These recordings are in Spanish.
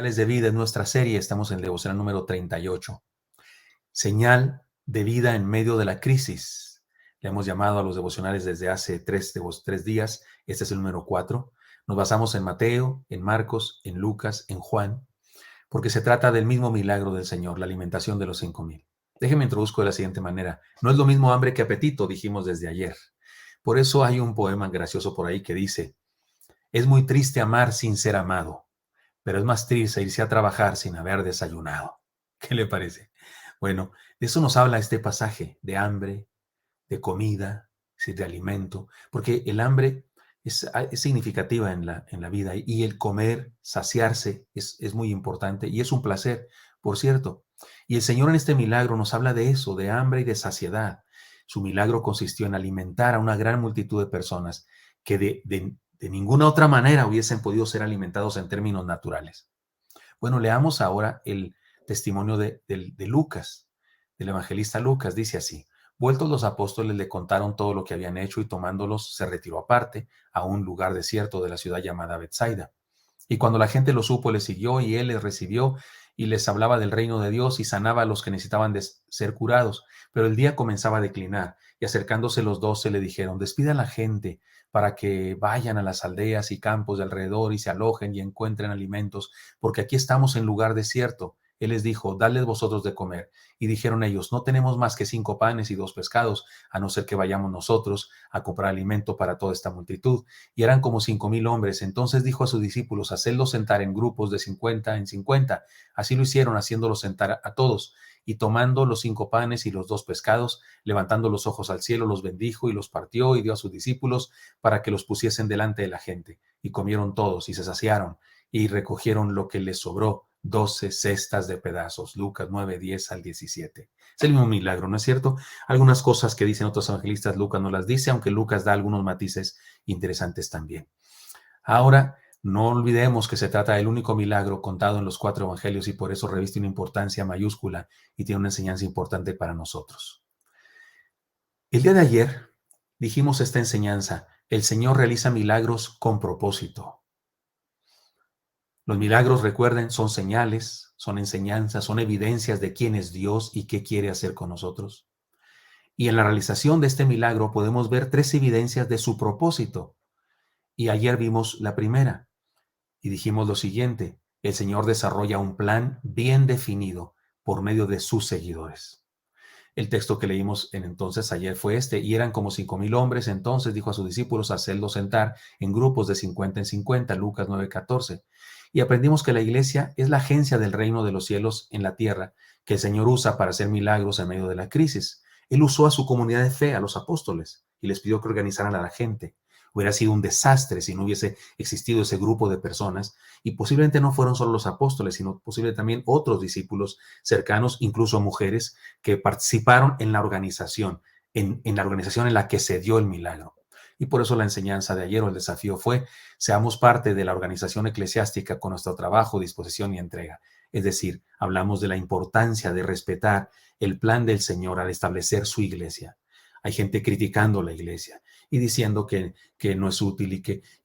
Señales de vida es nuestra serie. Estamos en el devocional número 38. Señal de vida en medio de la crisis. Le hemos llamado a los devocionales desde hace tres días. Este es el número 4. Nos basamos en Mateo, en Marcos, en Lucas, en Juan, porque se trata del mismo milagro del Señor, la alimentación de los 5,000. Déjeme introduzco de la siguiente manera. No es lo mismo hambre que apetito, dijimos desde ayer. Por eso hay un poema gracioso por ahí que dice: es muy triste amar sin ser amado, pero es más triste irse a trabajar sin haber desayunado. ¿Qué le parece? Bueno, de eso nos habla este pasaje, de hambre, de comida, sí, de alimento, porque el hambre es significativa en la vida, y el comer, saciarse, es muy importante y es un placer, por cierto. Y el Señor en este milagro nos habla de eso, de hambre y de saciedad. Su milagro consistió en alimentar a una gran multitud de personas que de ninguna otra manera hubiesen podido ser alimentados en términos naturales. Bueno, leamos ahora el testimonio de Lucas, del evangelista Lucas. Dice así: vueltos los apóstoles le contaron todo lo que habían hecho, y tomándolos se retiró aparte a un lugar desierto de la ciudad llamada Betsaida. Y cuando la gente lo supo, le siguió, y él les recibió y les hablaba del reino de Dios y sanaba a los que necesitaban de ser curados. Pero el día comenzaba a declinar, y acercándose los 12 le dijeron: despida a la gente para que vayan a las aldeas y campos de alrededor y se alojen y encuentren alimentos, porque aquí estamos en lugar desierto. Él les dijo: dadles vosotros de comer. Y dijeron ellos: no tenemos más que 5 panes y 2 pescados, a no ser que vayamos nosotros a comprar alimento para toda esta multitud. Y eran como 5,000 hombres. Entonces dijo a sus discípulos: hacedlos sentar en grupos de 50 en 50. Así lo hicieron, haciéndolos sentar a todos. Y tomando los 5 panes y los 2 pescados, levantando los ojos al cielo, los bendijo y los partió y dio a sus discípulos para que los pusiesen delante de la gente. Y comieron todos y se saciaron, y recogieron lo que les sobró, 12 cestas de pedazos. Lucas 9, 10 al 17. Es el mismo milagro, ¿no es cierto? Algunas cosas que dicen otros evangelistas, Lucas no las dice, aunque Lucas da algunos matices interesantes también. Ahora, no olvidemos que se trata del único milagro contado en los 4 evangelios, y por eso reviste una importancia mayúscula y tiene una enseñanza importante para nosotros. El día de ayer dijimos esta enseñanza: el Señor realiza milagros con propósito. Los milagros, recuerden, son señales, son enseñanzas, son evidencias de quién es Dios y qué quiere hacer con nosotros. Y en la realización de este milagro podemos ver 3 evidencias de su propósito. Y ayer vimos la primera y dijimos lo siguiente: el Señor desarrolla un plan bien definido por medio de sus seguidores. El texto que leímos entonces ayer fue este: y eran como 5,000 hombres. Entonces dijo a sus discípulos: hacedlos sentar en grupos de 50 en 50, Lucas 9:14. Y aprendimos que la iglesia es la agencia del reino de los cielos en la tierra, que el Señor usa para hacer milagros en medio de la crisis. Él usó a su comunidad de fe, a los apóstoles, y les pidió que organizaran a la gente. Hubiera sido un desastre si no hubiese existido ese grupo de personas, y posiblemente no fueron solo los apóstoles, sino posiblemente también otros discípulos cercanos, incluso mujeres, que participaron en la organización, en la organización en la que se dio el milagro. Y por eso la enseñanza de ayer, o el desafío, fue: seamos parte de la organización eclesiástica con nuestro trabajo, disposición y entrega. Es decir, hablamos de la importancia de respetar el plan del Señor al establecer su iglesia. Hay gente criticando la iglesia y diciendo que no es útil y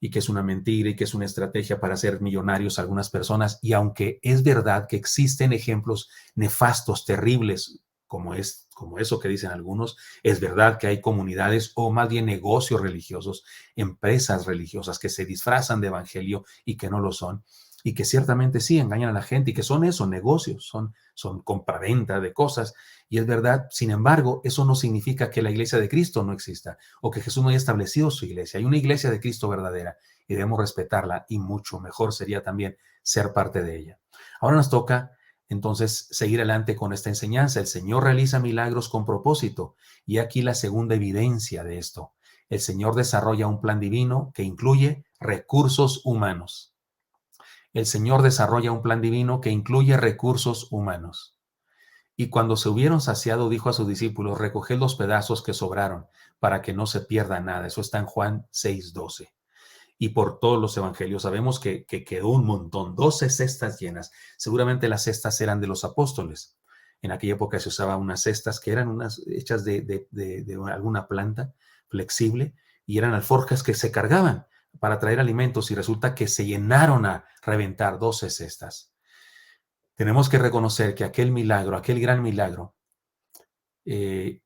que es una mentira y que es una estrategia para hacer millonarios a algunas personas. Y aunque es verdad que existen ejemplos nefastos, terribles, como eso que dicen algunos, es verdad que hay comunidades, o más bien negocios religiosos, empresas religiosas que se disfrazan de evangelio y que no lo son, y que ciertamente sí engañan a la gente, y que son eso, negocios, son compraventa de cosas. Y es verdad. Sin embargo, eso no significa que la iglesia de Cristo no exista, o que Jesús no haya establecido su iglesia. Hay una iglesia de Cristo verdadera y debemos respetarla, y mucho mejor sería también ser parte de ella. Ahora nos toca entonces seguir adelante con esta enseñanza. El Señor realiza milagros con propósito, y aquí la segunda evidencia de esto: el Señor desarrolla un plan divino que incluye recursos humanos. El Señor desarrolla un plan divino que incluye recursos humanos. Y cuando se hubieron saciado, dijo a sus discípulos: recoged los pedazos que sobraron, para que no se pierda nada. Eso está en Juan 6:12. Y por todos los evangelios sabemos que quedó un montón, 12 cestas llenas. Seguramente las cestas eran de los apóstoles. En aquella época se usaban unas cestas que eran unas hechas de alguna planta flexible, y eran alforjas que se cargaban para traer alimentos, y resulta que se llenaron a reventar 12 cestas. Tenemos que reconocer que aquel milagro, aquel gran milagro, eh,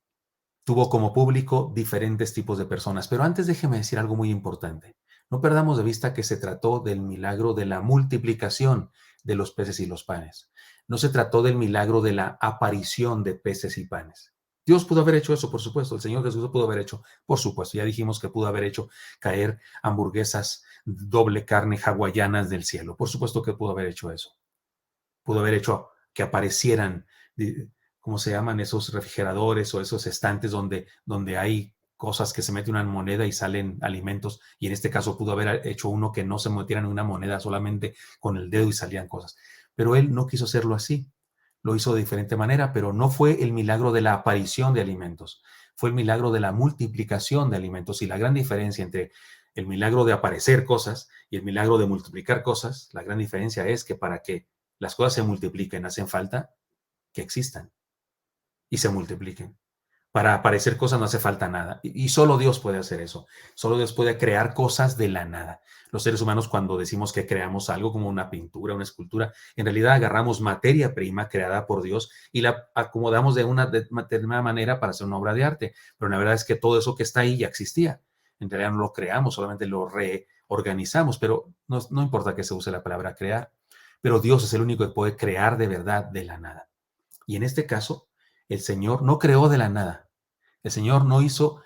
tuvo como público diferentes tipos de personas. Pero antes déjeme decir algo muy importante. No perdamos de vista que se trató del milagro de la multiplicación de los peces y los panes. No se trató del milagro de la aparición de peces y panes. Dios pudo haber hecho eso, por supuesto. El Señor Jesús pudo haber hecho, por supuesto. Ya dijimos que pudo haber hecho caer hamburguesas doble carne hawaianas del cielo. Por supuesto que pudo haber hecho eso. Pudo haber hecho que aparecieran, ¿cómo se llaman? Esos refrigeradores o esos estantes donde hay cosas que se mete una moneda y salen alimentos. Y en este caso pudo haber hecho uno que no se metieran una moneda, solamente con el dedo y salían cosas. Pero él no quiso hacerlo así. Lo hizo de diferente manera, pero no fue el milagro de la aparición de alimentos. Fue el milagro de la multiplicación de alimentos. Y la gran diferencia entre el milagro de aparecer cosas y el milagro de multiplicar cosas, la gran diferencia es que para que las cosas se multipliquen, hacen falta que existan y se multipliquen. Para aparecer cosas no hace falta nada. Y solo Dios puede hacer eso. Solo Dios puede crear cosas de la nada. Los seres humanos, cuando decimos que creamos algo como una pintura, una escultura, en realidad agarramos materia prima creada por Dios y la acomodamos de una determinada manera para hacer una obra de arte. Pero la verdad es que todo eso que está ahí ya existía. En realidad no lo creamos, solamente lo reorganizamos. Pero no importa que se use la palabra crear. Pero Dios es el único que puede crear de verdad de la nada. Y en este caso, el Señor no creó de la nada. El Señor no hizo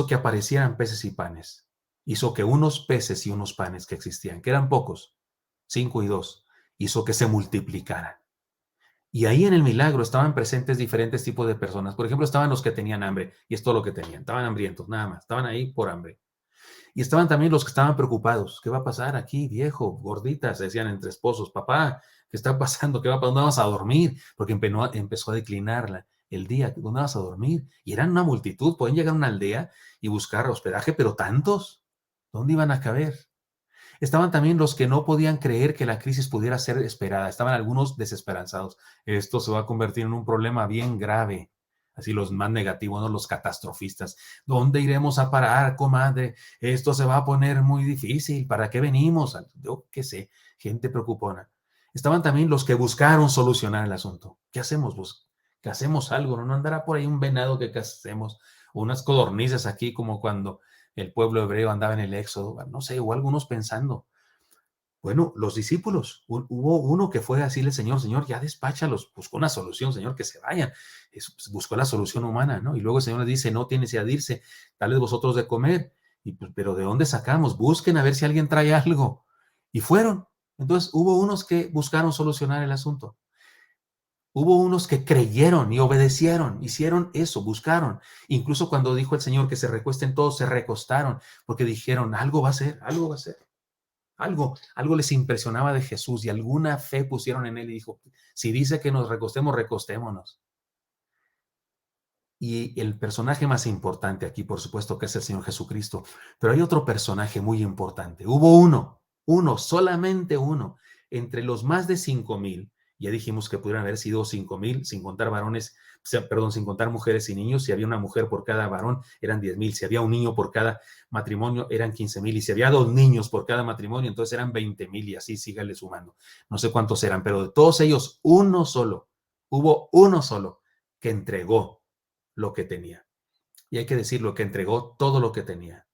que aparecieran peces y panes. Hizo que unos peces y unos panes que existían, que eran pocos, 5 y 2, hizo que se multiplicaran. Y ahí en el milagro estaban presentes diferentes tipos de personas. Por ejemplo, estaban los que tenían hambre, y es todo lo que tenían. Estaban hambrientos, nada más. Estaban ahí por hambre. Y estaban también los que estaban preocupados. ¿Qué va a pasar aquí, viejo? Gorditas, decían entre esposos. Papá, ¿qué está pasando? ¿Qué va a pasar? ¿Dónde vas a dormir? Porque empezó a declinar el día. ¿Dónde vas a dormir? Y eran una multitud. Pueden llegar a una aldea y buscar hospedaje, pero tantos. ¿Dónde iban a caber? Estaban también los que no podían creer que la crisis pudiera ser esperada. Estaban algunos desesperanzados. Esto se va a convertir en un problema bien grave. Así los más negativos, ¿no? Los catastrofistas. ¿Dónde iremos a parar, comadre? Esto se va a poner muy difícil. ¿Para qué venimos? Yo qué sé, gente preocupona. Estaban también los que buscaron solucionar el asunto. ¿Qué hacemos, vos? ¿Qué hacemos algo? ¿No andará por ahí un venado que qué hacemos? Unas codornices aquí como cuando el pueblo hebreo andaba en el éxodo, no sé, o algunos pensando. Bueno, los discípulos, hubo uno que fue a decirle, Señor, ya despáchalos, buscó una solución, Señor, que se vayan. Buscó la solución humana, ¿no? Y luego el Señor les dice, no tienes ya de irse, dale vosotros de comer. Y pues, pero ¿de dónde sacamos? Busquen a ver si alguien trae algo. Y fueron. Entonces hubo unos que buscaron solucionar el asunto. Hubo unos que creyeron y obedecieron, hicieron eso, buscaron. Incluso cuando dijo el Señor que se recuesten todos, se recostaron, porque dijeron, algo va a ser, algo va a ser. Algo les impresionaba de Jesús y alguna fe pusieron en él y dijo, si dice que nos recostemos, recostémonos. Y el personaje más importante aquí, por supuesto, que es el Señor Jesucristo, pero hay otro personaje muy importante. Hubo uno, solamente uno, entre los más de 5,000. Ya dijimos que pudieran haber sido 5,000, sin contar varones, perdón, sin contar mujeres y niños. Si había una mujer por cada varón, eran 10,000. Si había un niño por cada matrimonio, eran 15,000. Y si había 2 niños por cada matrimonio, entonces eran 20,000. Y así sígale sumando. No sé cuántos eran, pero de todos ellos, uno solo, hubo uno solo que entregó lo que tenía. Y hay que decirlo, que entregó todo lo que tenía.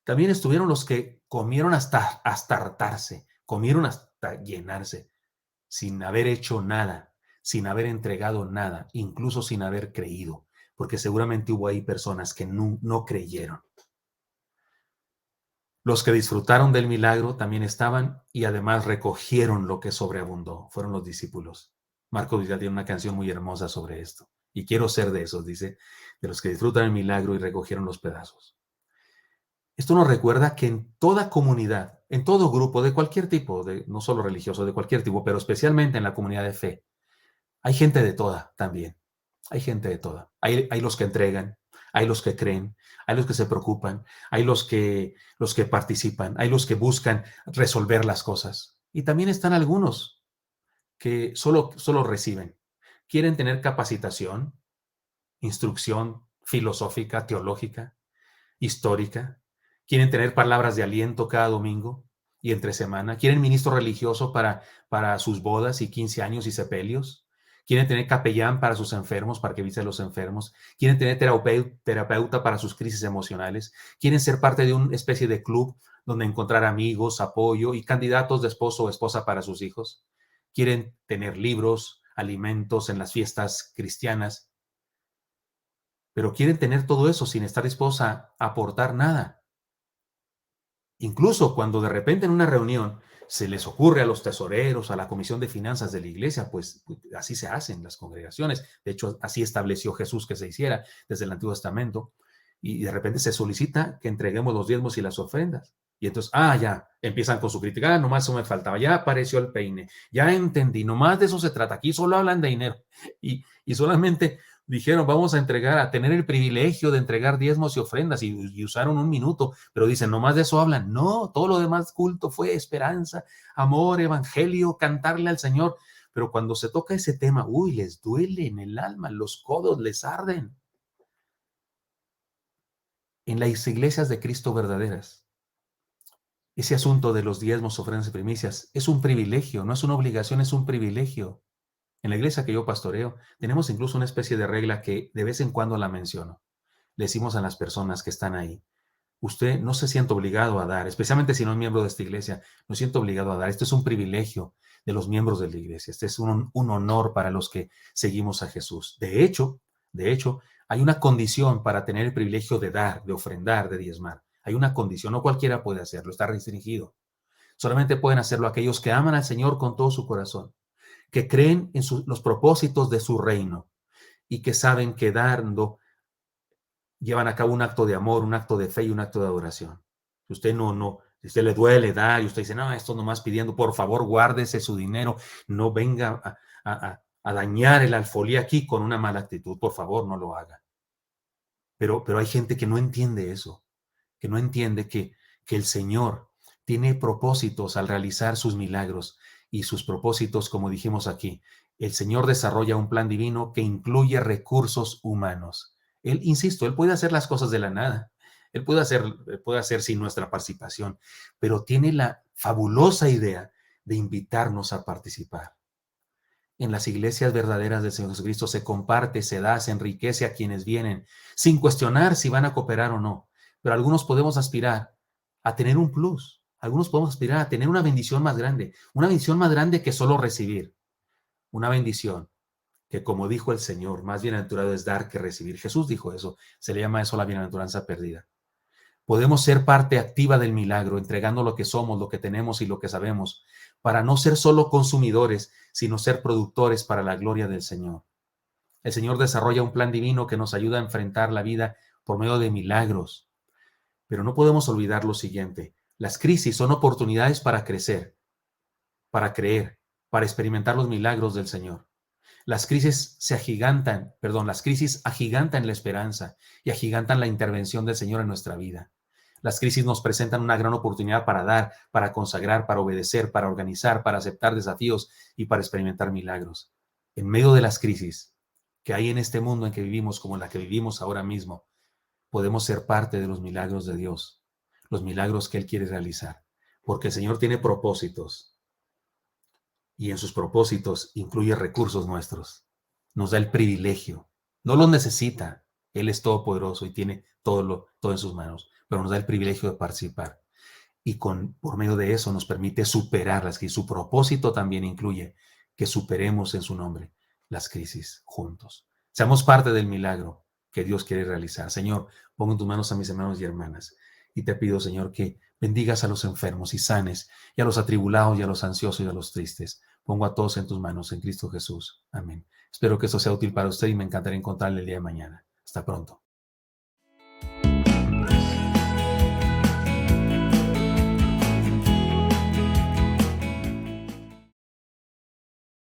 También estuvieron los que comieron hasta hartarse, comieron hasta llenarse, sin haber hecho nada, sin haber entregado nada, incluso sin haber creído, porque seguramente hubo ahí personas que no creyeron. Los que disfrutaron del milagro también estaban y además recogieron lo que sobreabundó, fueron los discípulos. Marco Vidal tiene una canción muy hermosa sobre esto. Y quiero ser de esos, dice, de los que disfrutan el milagro y recogieron los pedazos. Esto nos recuerda que en toda comunidad, en todo grupo, de cualquier tipo, no solo religioso, de cualquier tipo, pero especialmente en la comunidad de fe, hay gente de toda también. Hay gente de toda. Hay los que entregan, hay los que creen, hay los que se preocupan, hay los que participan, hay los que buscan resolver las cosas. Y también están algunos que solo reciben. Quieren tener capacitación, instrucción filosófica, teológica, histórica. Quieren tener palabras de aliento cada domingo y entre semana. Quieren ministro religioso para sus bodas y 15 años y sepelios. Quieren tener capellán para sus enfermos, para que visite a los enfermos. Quieren tener terapeuta para sus crisis emocionales. Quieren ser parte de una especie de club donde encontrar amigos, apoyo y candidatos de esposo o esposa para sus hijos. Quieren tener libros, alimentos en las fiestas cristianas, pero quieren tener todo eso sin estar dispuestos a aportar nada. Incluso cuando de repente en una reunión se les ocurre a los tesoreros, a la comisión de finanzas de la iglesia, pues así se hacen las congregaciones. De hecho, así estableció Jesús que se hiciera desde el Antiguo Testamento. Y de repente se solicita que entreguemos los diezmos y las ofrendas. Y entonces, ya, empiezan con su crítica. Nomás eso me faltaba, ya apareció el peine, ya entendí, nomás de eso se trata. Aquí solo hablan de dinero. Y solamente dijeron, vamos a entregar, a tener el privilegio de entregar diezmos y ofrendas, y usaron un minuto, pero dicen, nomás de eso hablan. No, todo lo demás culto fue esperanza, amor, evangelio, cantarle al Señor. Pero cuando se toca ese tema, les duele en el alma, los codos les arden. En las iglesias de Cristo verdaderas, ese asunto de los diezmos, ofrendas y primicias es un privilegio, no es una obligación, es un privilegio. En la iglesia que yo pastoreo, tenemos incluso una especie de regla que de vez en cuando la menciono. Le decimos a las personas que están ahí, usted no se siente obligado a dar, especialmente si no es miembro de esta iglesia, no se siente obligado a dar. Esto es un privilegio de los miembros de la iglesia. Este es un honor para los que seguimos a Jesús. De hecho, hay una condición para tener el privilegio de dar, de ofrendar, de diezmar. Hay una condición, no cualquiera puede hacerlo, está restringido. Solamente pueden hacerlo aquellos que aman al Señor con todo su corazón, que creen en los propósitos de su reino y que saben que dando llevan a cabo un acto de amor, un acto de fe y un acto de adoración. Si usted si usted le duele dar y usted dice, no, esto nomás pidiendo, por favor, guárdese su dinero, no venga a dañar el alfolí aquí con una mala actitud, por favor, no lo haga. Pero hay gente que no entiende eso, que no entiende que el Señor tiene propósitos al realizar sus milagros, y sus propósitos, como dijimos aquí, el Señor desarrolla un plan divino que incluye recursos humanos. Él, insisto, Él puede hacer las cosas de la nada, Él puede hacer sin nuestra participación, pero tiene la fabulosa idea de invitarnos a participar. En las iglesias verdaderas del Señor Jesucristo se comparte, se da, se enriquece a quienes vienen, sin cuestionar si van a cooperar o no. Pero algunos podemos aspirar a tener un plus, algunos podemos aspirar a tener una bendición más grande que solo recibir. Una bendición que, como dijo el Señor, más bienaventurado es dar que recibir. Jesús dijo eso, se le llama eso la bienaventuranza perdida. Podemos ser parte activa del milagro, entregando lo que somos, lo que tenemos y lo que sabemos, para no ser solo consumidores, sino ser productores para la gloria del Señor. El Señor desarrolla un plan divino que nos ayuda a enfrentar la vida por medio de milagros. Pero no podemos olvidar lo siguiente: las crisis son oportunidades para crecer, para creer, para experimentar los milagros del Señor. Las crisis las crisis agigantan la esperanza y agigantan la intervención del Señor en nuestra vida. Las crisis nos presentan una gran oportunidad para dar, para consagrar, para obedecer, para organizar, para aceptar desafíos y para experimentar milagros. En medio de las crisis que hay en este mundo en que vivimos, como la que vivimos ahora mismo, podemos ser parte de los milagros de Dios, los milagros que Él quiere realizar, porque el Señor tiene propósitos, y en sus propósitos incluye recursos nuestros. Nos da el privilegio. No lo necesita. Él es todopoderoso y tiene todo en sus manos, pero nos da el privilegio de participar. Y por medio de eso nos permite superar las crisis. Su propósito también incluye que superemos en su nombre las crisis juntos. Seamos parte del milagro que Dios quiere realizar. Señor, pongo en tus manos a mis hermanos y hermanas. Y te pido, Señor, que bendigas a los enfermos y sanes, y a los atribulados, y a los ansiosos, y a los tristes. Pongo a todos en tus manos, en Cristo Jesús. Amén. Espero que esto sea útil para usted y me encantaría encontrarle el día de mañana. Hasta pronto.